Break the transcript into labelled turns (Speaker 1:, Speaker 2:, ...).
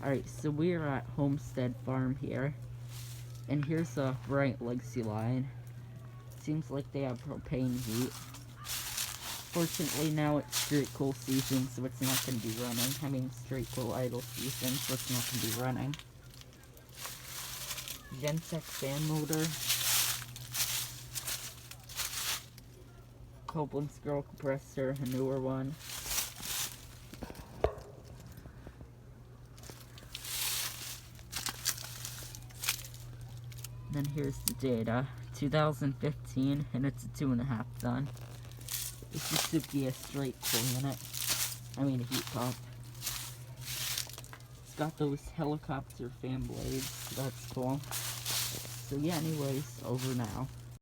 Speaker 1: Alright, so we are at Homestead Farm here. And here's a Bryant legacy line. Seems like they have propane heat. Fortunately, now it's straight cool season, so it's not going to be running. I mean, straight cool idle season, so it's not going to be running. Gensec fan motor. Copeland scroll compressor, a newer one. Then here's the data. 2015, and it's a 2.5 ton. It's Suzuki a straight cool in it. I mean a heat pump. It's got those helicopter fan blades. That's cool. So yeah, anyways, over now.